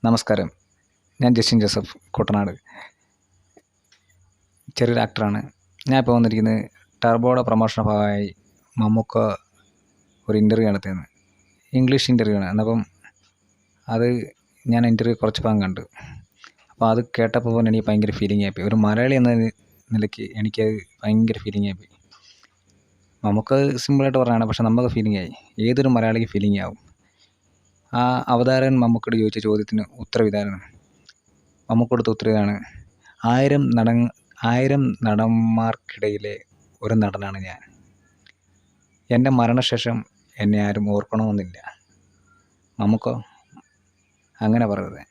നമസ്കാരം. ഞാൻ Justin Joseph Kuttanad. ചെറിയൊരു ആക്ടറാണ്. ഞാൻ ഇപ്പോൾ വന്നിരിക്കുന്നത് ടർബോയുടെ പ്രൊമോഷൻ്റെ ഭാഗമായി മമ്മൂക്ക ഒരു ഇൻ്റർവ്യൂ നടത്തിയെന്ന്. ഇംഗ്ലീഷ് ഇൻ്റർവ്യൂ ആണ്. എന്നപ്പം അത് ഞാൻ ഇൻ്റർവ്യൂ കുറച്ച് ഭാഗം കണ്ടു. അപ്പോൾ അത് കേട്ടപ്പോൾ തന്നെ എനിക്ക് ഭയങ്കര ഫീലിംഗ് ആയിപ്പോയി. ഒരു മലയാളി എന്ന നിലയ്ക്ക് എനിക്കത് ഭയങ്കര ഫീലിംഗ് ആയിപ്പോയി. നമുക്ക് സിമ്പിളായിട്ട് പറഞ്ഞതാണ്, പക്ഷെ നമുക്ക് ഫീലിംഗ് ആയി. ഏതൊരു മലയാളിക്ക് ഫീലിംഗ് ആവും. ആ അവതാരകൻ മമ്മൂക്കയോട് ചോദിച്ച ചോദ്യത്തിന് ഉത്തരം ഇതായിരുന്നു. മമ്മൂക്ക കൊടുത്ത ഉത്തരം ഇതാണ്: 1000 നടന്മാർക്കിടയിലെ ഒരു നടനാണ് ഞാൻ. എൻ്റെ മരണശേഷം എന്നെ ആരും ഓർക്കണമെന്നില്ല. മമ്മൂക്ക അങ്ങനെ പറയരുത്.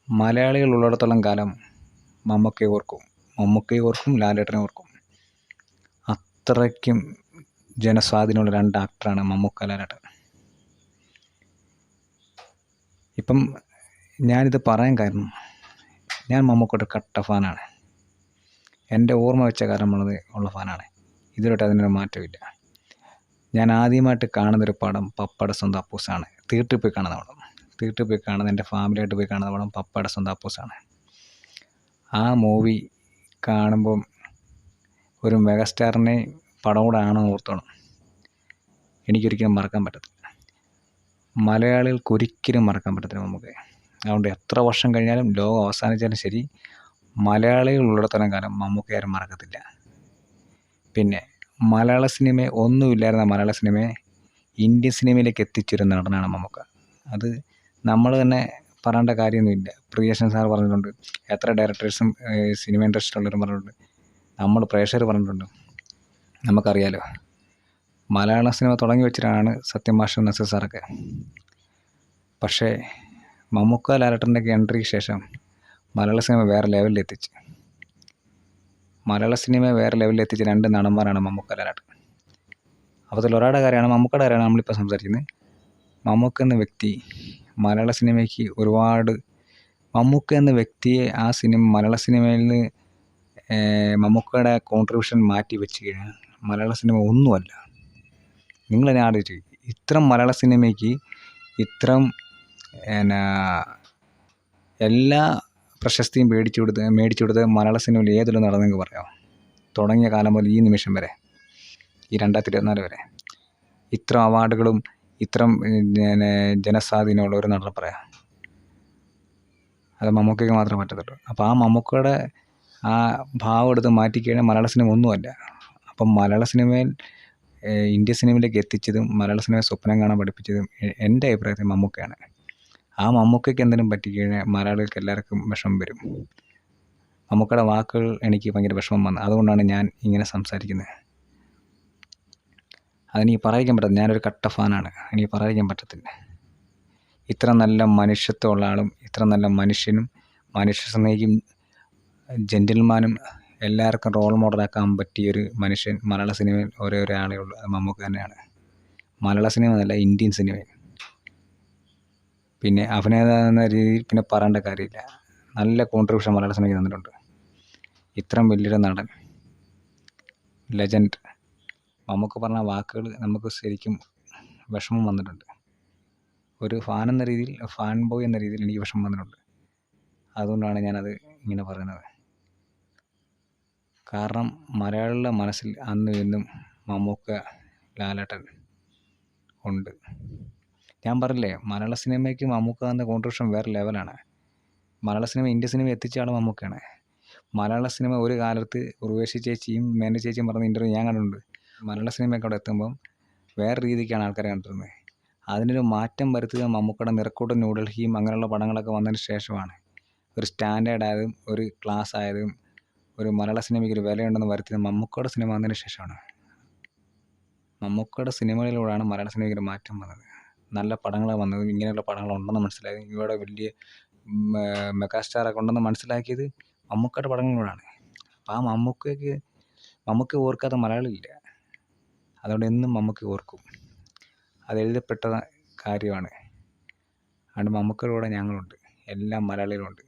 മലയാളികൾ ഉള്ളിടത്തോളം കാലം മമ്മൂക്കയെ ഓർക്കും, ലാലേട്ടനെ ഓർക്കും. അത്രയ്ക്കും ജനസ്വാധീനമുള്ള രണ്ട് ആക്ടറാണ് മമ്മൂക്ക, ലാലേട്ടൻ. ഇപ്പം ഞാനിത് പറയാൻ കാരണം, ഞാൻ മമ്മൂക്കയുടെ കട്ട ഫാനാണ്. എൻ്റെ ഓർമ്മ വെച്ച കാലം ഉള്ള ഫാനാണ്. ഇതുവരെയായിട്ട് അതിനൊരു മാറ്റമില്ല. ഞാൻ ആദ്യമായിട്ട് കാണുന്നൊരു പടം പപ്പയുടെ സ്വന്തം അപ്പൂസാണ്. തിയേറ്ററിൽ പോയി കാണുന്ന എൻ്റെ ഫാമിലിയായിട്ട് പോയി കാണുന്ന പടം പപ്പയുടെ സ്വന്തം അപ്പൂസാണ്. ആ മൂവി കാണുമ്പം ഒരു മെഗാസ്റ്റാറിനെ പടം കൂടെ ആണെന്ന് ഓർത്തോണം. എനിക്കൊരിക്കലും മറക്കാൻ പറ്റത്തില്ല. മലയാളികൾക്ക് ഒരിക്കലും മറക്കാൻ പറ്റത്തില്ല മമ്മൂക്കയെ. അതുകൊണ്ട് എത്ര വർഷം കഴിഞ്ഞാലും, ലോകം അവസാനിച്ചാലും ശരി, മലയാളികൾ ഉള്ളിടത്തോളം കാലം മമ്മൂക്കയെ ആരും മറക്കത്തില്ല. പിന്നെ മലയാള സിനിമയെ ഒന്നുമില്ലായിരുന്ന മലയാള സിനിമയെ ഇന്ത്യൻ സിനിമയിലേക്ക് എത്തിച്ചൊരു നടനാണ് മമ്മൂക്ക. അത് നമ്മൾ തന്നെ പറയേണ്ട കാര്യമൊന്നുമില്ല. പ്രിയദർശൻ സാർ പറഞ്ഞിട്ടുണ്ട്, എത്ര ഡയറക്ടേഴ്സും സിനിമ ഇൻഡസ്ട്രിയിലുള്ളവരും പറഞ്ഞിട്ടുണ്ട്, നമ്മൾ പ്രേക്ഷകർ പറഞ്ഞിട്ടുണ്ട്. നമുക്കറിയാലോ, മലയാള സിനിമ തുടങ്ങി വെച്ചിട്ടാണ് സത്യം മാഷും നസീർ സാറൊക്കെ. പക്ഷേ മമ്മൂക്ക, ലാലേട്ടൻ്റെയൊക്കെ എൻട്രിക്ക് ശേഷം മലയാള സിനിമ വേറെ ലെവലിലെത്തിച്ച് രണ്ട് നടന്മാരാണ് മമ്മൂക്ക, ലാലേട്ടൻ. അപ്പോൾ അതിൽ ഒരാളുടെ കാര്യമാണ്, മമ്മൂക്കയുടെ കാര്യമാണ് നമ്മളിപ്പോൾ സംസാരിക്കുന്നത്. മമ്മൂക്ക എന്ന വ്യക്തി മലയാള സിനിമയ്ക്ക് ഒരുപാട്, മമ്മൂക്ക എന്ന വ്യക്തിയെ മലയാള സിനിമയിൽ നിന്ന് മമ്മൂക്കയുടെ കോൺട്രിബ്യൂഷൻ മാറ്റി വെച്ച് കഴിഞ്ഞാൽ മലയാള സിനിമ ഒന്നുമല്ല. നിങ്ങൾ തന്നെ ആലോചിച്ച്, ഇത്തരം മലയാള സിനിമയ്ക്ക് ഇത്തരം എല്ലാ പ്രശസ്തിയും മേടിച്ചു കൊടുത്ത് മലയാള സിനിമയിൽ ഏതൊരു നടന്നെങ്കിൽ പറയാമോ? തുടങ്ങിയ കാലം മുതൽ ഈ നിമിഷം വരെ, ഈ 2024 വരെ ഇത്തരം അവാർഡുകളും ഇത്തരം ജനസ്വാധീനമുള്ള ഒരു നടനെ പറയാം. അത് മമ്മൂക്കയ്ക്ക് മാത്രമേ പറ്റത്തുള്ളൂ. അപ്പോൾ ആ മമ്മൂക്കയുടെ ആ ഭാവം എടുത്ത് മാറ്റിക്കഴിഞ്ഞാൽ മലയാള സിനിമ ഒന്നുമല്ല. അപ്പം മലയാള സിനിമയിൽ ഇന്ത്യൻ സിനിമയിലേക്ക് എത്തിച്ചതും മലയാള സിനിമയെ സ്വപ്നം കാണാൻ പഠിപ്പിച്ചതും എൻ്റെ അഭിപ്രായത്തിൽ മമ്മൂക്കയാണ്. ആ മമ്മൂക്കയ്ക്ക് എന്തെങ്കിലും പറ്റിക്കഴിഞ്ഞാൽ മലയാളികൾക്ക് എല്ലാവർക്കും വിഷമം വരും. മമ്മൂക്കയുടെ വാക്കുകൾ എനിക്ക് ഭയങ്കര വിഷമം വന്നു. അതുകൊണ്ടാണ് ഞാൻ ഇങ്ങനെ സംസാരിക്കുന്നത്. അതെനിക്ക് പറയാൻ പറ്റത്തില്ല. ഞാനൊരു കട്ട ഫാനാണ്. എനിക്ക് പറയാൻ പറ്റത്തില്ല. ഇത്ര നല്ല മനുഷ്യത്വമുള്ള ആളും, ഇത്ര നല്ല മനുഷ്യനും, മനുഷ്യ സ്നേഹിയും, ജെൻറ്റിൽമാനും, എല്ലാവർക്കും റോൾ മോഡലാക്കാൻ പറ്റിയൊരു മനുഷ്യൻ മലയാള സിനിമയിൽ ഒരേ ആളേ ഉള്ളൂ. അത് മമ്മൂക്ക തന്നെയാണ്. മലയാള സിനിമ എന്നല്ല, ഇന്ത്യൻ സിനിമയിൽ. പിന്നെ അഭിനേതാവ് എന്ന രീതിയിൽ പിന്നെ പറയേണ്ട കാര്യമില്ല. നല്ല കോൺട്രിബ്യൂഷൻ മലയാള സിനിമയ്ക്ക് തന്നിട്ടുണ്ട്. ഇത്രയും വലിയൊരു നടൻ, ലെജൻഡ്, മമ്മൂക്ക പറഞ്ഞ വാക്കുകൾ നമുക്ക് ശരിക്കും വിഷമം വന്നിട്ടുണ്ട്. ഒരു ഫാൻ ബോയ് എന്ന രീതിയിൽ എനിക്ക് വിഷമം വന്നിട്ടുണ്ട്. അതുകൊണ്ടാണ് ഞാനത് ഇങ്ങനെ പറയുന്നത്. കാരണം മലയാളികളുടെ മനസ്സിൽ അന്നും ഇന്നും മമ്മൂക്ക, ലാലേട്ടൻ ഉണ്ട്. ഞാൻ പറഞ്ഞില്ലേ, മലയാള സിനിമയ്ക്ക് മമ്മൂക്ക എന്ന കോൺട്രിബ്യൂഷൻ വേറെ ലെവലാണ്. മലയാള സിനിമ ഇന്ത്യൻ സിനിമ എത്തിച്ച ആൾ മമ്മൂക്കയാണ്. മലയാള സിനിമ ഒരു കാലത്ത് ഉർവശി ചേച്ചിയും മേനക ചേച്ചിയും പറഞ്ഞ ഇൻ്റർവ്യൂ ഞാൻ കണ്ടിട്ടുണ്ട്. മലയാള സിനിമയൊക്കെ അവിടെ എത്തുമ്പം വേറെ രീതിക്കാണ് ആൾക്കാരെ കണ്ടിരുന്നത്. അതിനൊരു മാറ്റം വരുത്തുക മമ്മൂക്കയുടെ നിറക്കൂട്ടും ന്യൂഡൽഹിയും അങ്ങനെയുള്ള പടങ്ങളൊക്കെ വന്നതിന് ശേഷമാണ്. ഒരു സ്റ്റാൻഡേർഡ് ആയതും ഒരു ക്ലാസ് ആയതും ഒരു മലയാള സിനിമയ്ക്ക് ഒരു വിലയുണ്ടെന്ന് വരുത്തിയത് മമ്മൂക്കയുടെ സിനിമ വന്നതിന് ശേഷമാണ്. മമ്മൂക്കയുടെ സിനിമകളിലൂടെയാണ് മലയാള സിനിമയ്ക്ക് ഒരു മാറ്റം വന്നത്. നല്ല പടങ്ങൾ വന്നതും ഇങ്ങനെയുള്ള പടങ്ങളുണ്ടെന്ന് മനസ്സിലായതും ഇവിടെ വലിയ മെഗാസ്റ്റാറൊക്കെ ഉണ്ടെന്ന് മനസ്സിലാക്കിയത് മമ്മൂക്കയുടെ പടങ്ങളിലൂടെയാണ്. അപ്പോൾ ആ മമ്മൂക്ക ഓർക്കാത്ത മലയാളിയില്ല. അതുകൊണ്ട് എന്നും മമ്മൂക്ക ഓർക്കും. അത് എഴുതപ്പെട്ട കാര്യമാണ്. അതുകൊണ്ട് മമ്മൂക്കയുടെ കൂടെ ഞങ്ങളുണ്ട്. എല്ലാ മലയാളികളുണ്ട്.